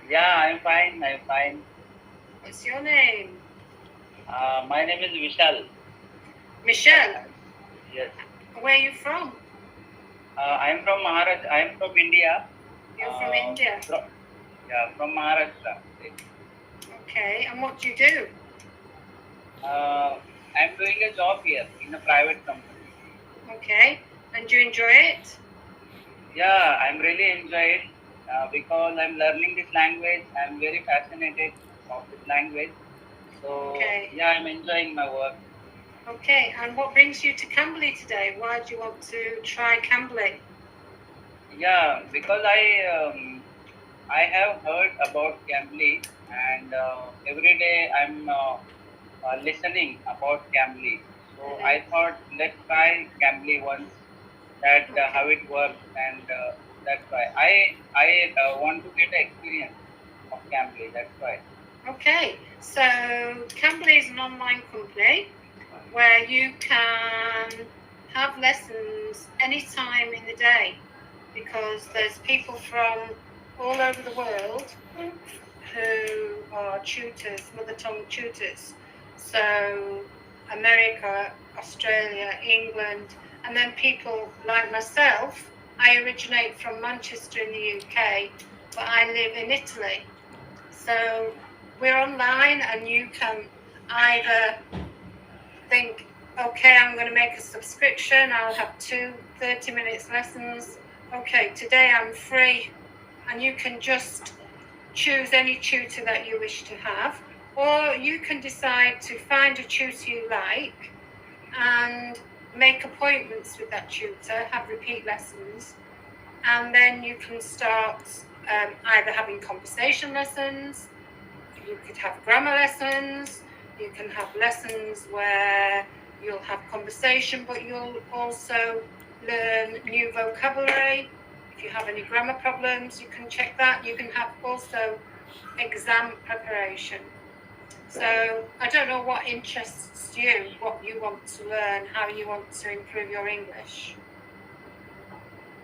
Yeah, I'm fine. I'm fine. What's your name? My name is Vishal. Michelle. Yes. Where are you from? I'm from Maharashtra. I'm from India. You're from India. Yeah, from Maharashtra. Okay, and what do you do? I'm doing a job here in a private company. Okay, and do you enjoy it? Yeah, I'm really enjoy it because I'm learning this language. I'm very fascinated of this language. So Okay, yeah, I'm enjoying my work. okay, and what brings you to Cambly today? Why do you want to try Cambly? Yeah, because I have heard about cambly and every day I'm listening about cambly. So I Mm-hmm. thought let's try cambly once that Okay, how it works and that's why I want to get an experience of cambly. That's why. okay. So Cambly is an online company where you can have lessons anytime in the day because there's people from all over the world who are tutors, mother tongue tutors. So America, Australia, England, and then people like myself. I originate from Manchester in the UK, but I live in Italy. So we're online, and you can either think, okay, I'm going to make a subscription. I'll have two 30 minutes lessons. Okay, today I'm free. And you can just choose any tutor that you wish to have. Or you can decide to find a tutor you like and make appointments with that tutor, have repeat lessons. And then you can start either having conversation lessons, you could have grammar lessons, you can have lessons where you'll have conversation, but you'll also learn new vocabulary. If you have any grammar problems, you can check that. You can have also exam preparation. So I don't know what interests you, what you want to learn, how you want to improve your English.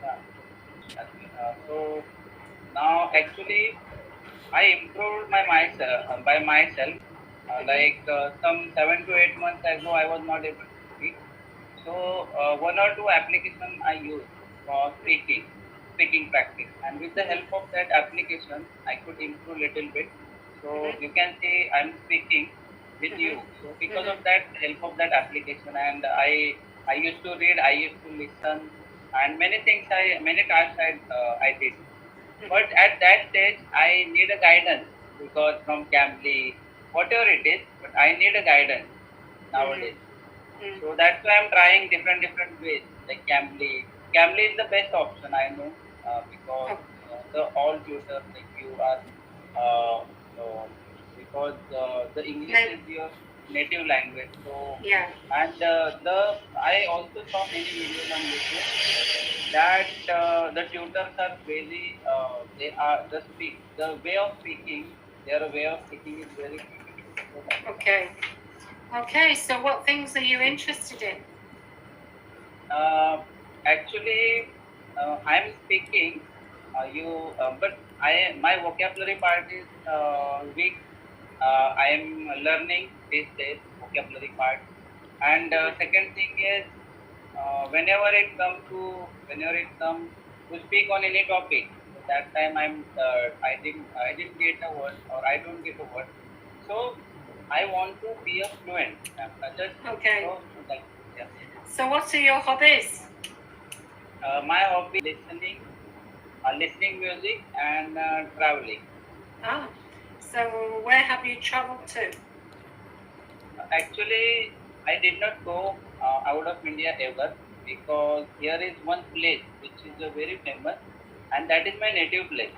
Yeah. Okay. So now actually I improved my myself by myself. Mm-hmm. Some 7 to 8 months ago, I was not able to speak. So one or two application I used for speaking practice, and with the help of that application, I could improve little bit. So you Mm-hmm. can see I'm speaking with Mm-hmm. you. So because Mm-hmm. of that help of that application, and I used to read, I used to listen, and many tasks I did. But Mm-hmm. at that stage, I need a guidance because from Cambly, whatever it is, but I need a guidance nowadays. Mm-hmm. So that's why I'm trying different ways like Cambly. Cambly is the best option I know because Oh, the all tutors like you are uh, because the English no, is your native language. So yeah. and the I also saw many videos on YouTube that the tutors are very they are the way of speaking their way of speaking is very good. So that's why. Okay. Okay, so what things are you interested in? Uh, Actually, I'm speaking you, but I my vocabulary part is weak. I am learning these days vocabulary part, and Mm-hmm. second thing is whenever it comes to speak on any topic, so that time I didn't get a word or I don't get a word, so I want to be a fluent. Just Okay. so that yeah. So what are your hobbies? My hobby listening music and traveling. Ah, so where have you traveled to? Actually, I did not go out of India ever because here is one place which is very famous, and that is my native place.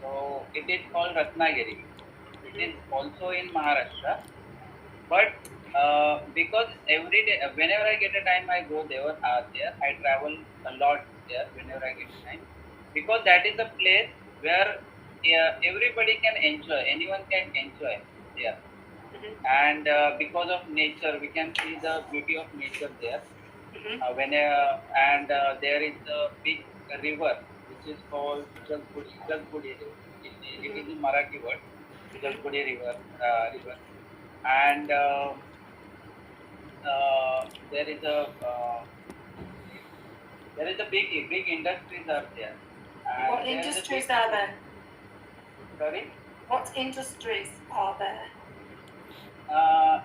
So it is called Ratnagiri. It is Mm-hmm. also in Maharashtra, but because every day, whenever I get a time, I go there. There I travel a lot there whenever I get a time, because that is the place where everybody can enjoy. Anyone can enjoy there, Mm-hmm. and because of nature, we can see the beauty of nature there. Mm-hmm. And there is a big river which is called Jagbudi River. It is Marathi word, Mhm. Vijalpudi river, and there is a big industries are there, What and there is a big industries are there? sorry. What industries are there?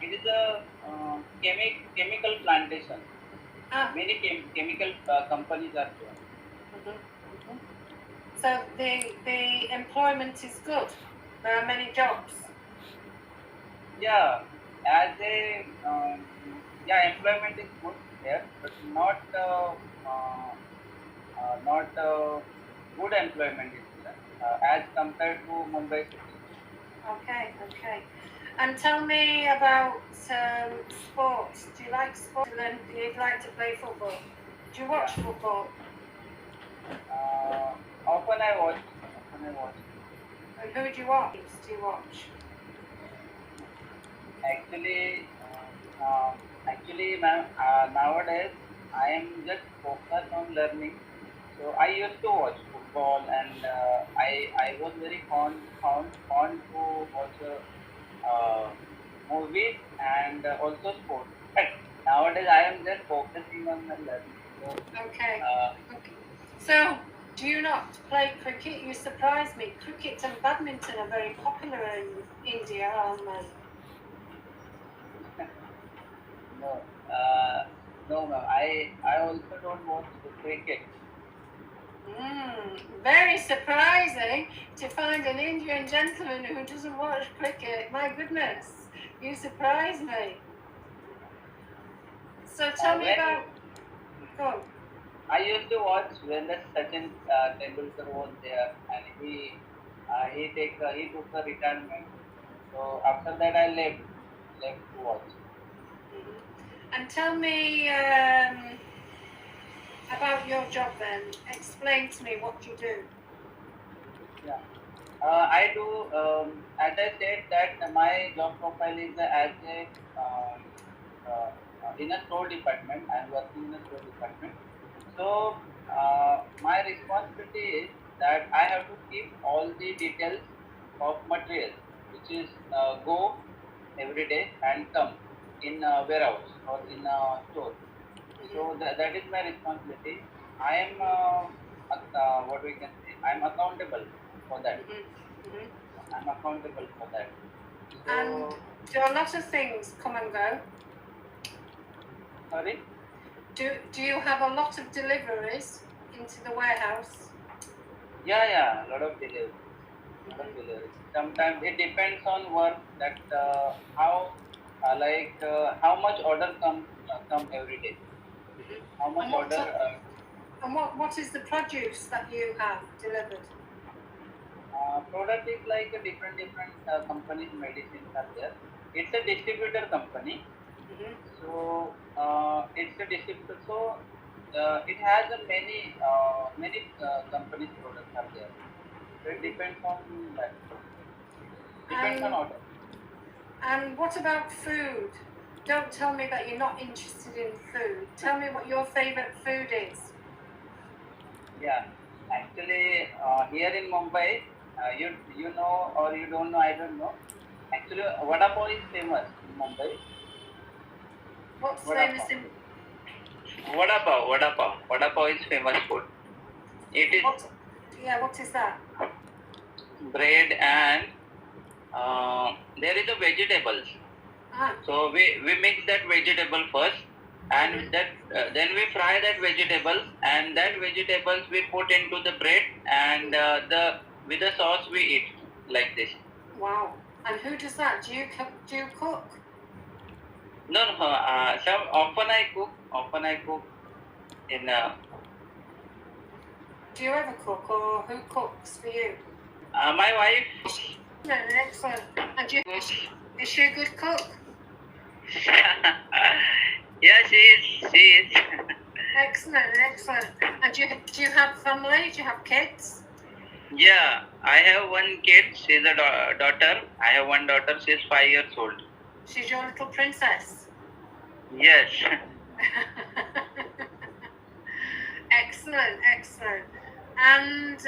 It is a chemical plantation. Ah. Many chemical companies are there. Mhm. Mhm. So the employment is good. There are many jobs. Yeah, as a employment is good there, but not good employment is there as compared to Mumbai city. Okay, okay. And tell me about sports. Do you like sport? Do you like to play football? Do you watch Yeah, football? often I watch. Often I watch. And who do you watch? Do you watch? Actually, ma'am, nowadays I am just focused on learning. So I used to watch football, and I was very fond to watch movies and also sports. But nowadays I am just focusing on the learning. So Okay. uh, Okay. So, do you not play cricket? You surprise me. Cricket and badminton are very popular in India, aren't they? no, uh, no, ma'am. I also don't watch cricket. Very surprising to find an Indian gentleman who doesn't watch cricket. My goodness, you surprise me. So tell me When about. Go. I used to watch when the Sachin Tendulkar was there, and he took a retirement. So after that, I left to watch. Mhm. And tell me about your job then. Explain to me what you do. Yeah, I do. As I said that my job profile is as a in a store department. I'm working in a store department. So my responsibility is that I have to keep all the details of material, which is go every day and come in a warehouse or in a store. So Mhm. that is my responsibility. I am what we can say. I am accountable for that. Mhm. Mhm. I'm accountable for that. And So do a lot of things come and go? sorry. Do you have a lot of deliveries into the warehouse? Yeah, a lot of delivery. Lot of Mhm. delivery. Sometimes it depends on work that how how much order come every day. Mhm. How much And order? what is the produce that you have delivered? Product is like a different companies medicines are there. It's a distributor company. Mhm. So it's a distributor. So it has a many companies products are there. So it Mhm. depends on that. Depends on And order. what about food? Don't tell me that you're not interested in food. Tell me what your favorite food is. Yeah, actually, here in Mumbai, you know or you don't know, I don't know. Actually, vada pav is famous in Mumbai. What's Vada famous pav. in Vada pav is famous food. It is what? Yeah, what is that? bread and there is a vegetables. Ah. So we mix that vegetable first, Mhm. and that then we fry that vegetables, and that vegetables we put into the bread, and the with the sauce we eat like this. Wow. And who does that? Do you cook? Do you cook? No, no. Some often I cook. Often I cook in. Do you ever cook, or who cooks for you? My wife No, excellent. And cooks. is she a good cook? Yeah, she is. She is. Excellent, excellent. And do you have family? Do you have kids? Yeah, I have one kid. She's a daughter. I have one daughter. She's 5 years old. She's your little princess. Yes. Excellent, excellent. And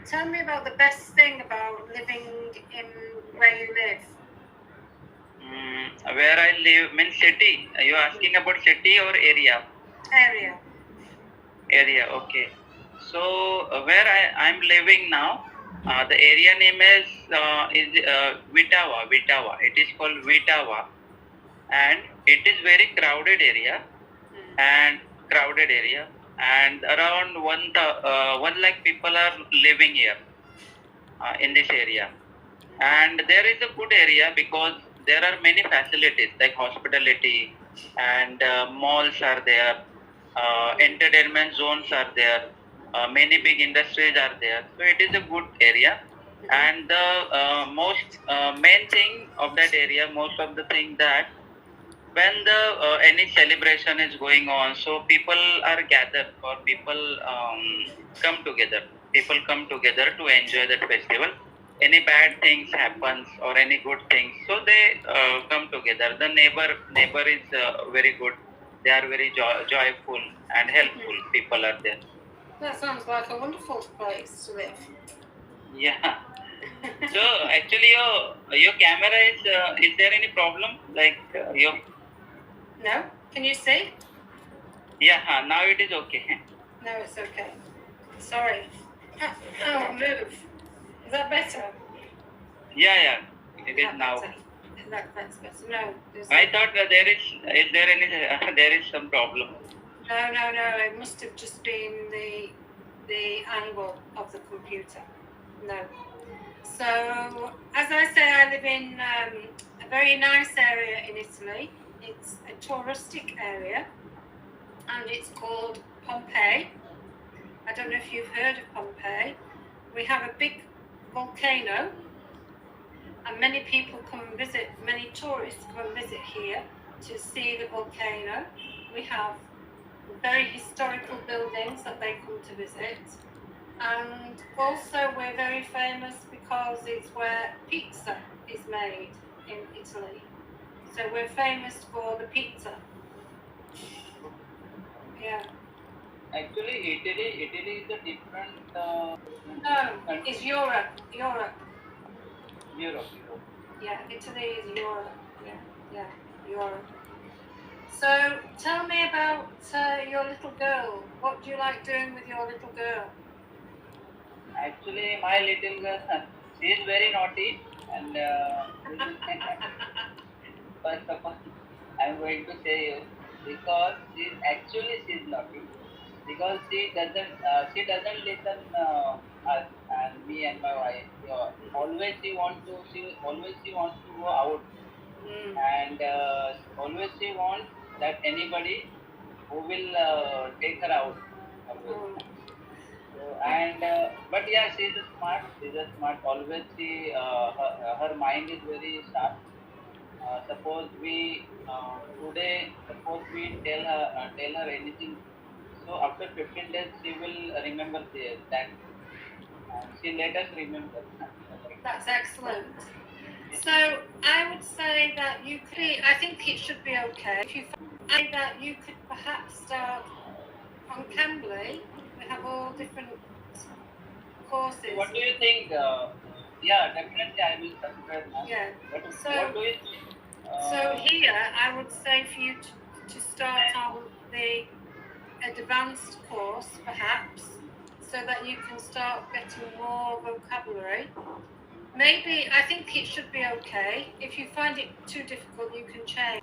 Tell me about the best thing about living in where you live. Where I live means city. Are you asking about city or area? Area. Area, okay. So where I'm living now, the area name is Vitawa. It is called Vitawa, and it is very crowded area and around 1 lakh people are living here in this area. And there is a good area because there are many facilities like hospitality and malls are there, entertainment zones are there, many big industries are there. So it is a good area. And the most main thing of that area, most of the thing that when the any celebration is going on, so people are gathered or people come together. People come together to enjoy that festival. Any bad things happens or any good things, so they come together. The neighbor is very good. They are very joyful and helpful. People are there. That sounds like a wonderful place to live. Yeah. So actually, your camera is there any problem? Like your No? Can you see? Yeah, now it is okay. No, it's okay. Sorry. Oh, move. Is that better? Yeah, it is That now. better? That's better. No. I thought that there is there any there is some problem. No. It must have just been the angle of the computer. No. So, as I say, I live in a very nice area in Italy. It's a touristic area, and it's called Pompeii. I don't know if you've heard of Pompeii. We have a big volcano, and many people come and visit, many tourists come and visit here to see the volcano. We have very historical buildings that they come to visit. And also we're very famous because it's where pizza is made in Italy. So we're famous for the pizza. Yeah. Actually, Italy is a different. No, it's Europe. Europe. Yeah, Italy is Europe. Yeah, Europe. So tell me about your little girl. What do you like doing with your little girl? Actually, my little girl, she is very naughty, and first of all, I'm going to say you because she's naughty because she doesn't listen us and me and my wife. Always she wants to go out and always she wants that anybody who will take her out. Always. So, and but yeah, she's a smart. Always her mind is very sharp. Suppose we today, suppose we tell her anything. So after 15 days, she will remember that. She let us remember. That's excellent. So I would say that I think it should be okay if you find that you could perhaps start on Cambly. We have all different courses. What do you think? Yeah, definitely I will subscribe now. Yeah. What do you think? So here, I would say for you to start on the advanced course, perhaps, so that you can start getting more vocabulary. Maybe, I think it should be okay. If you find it too difficult, you can change.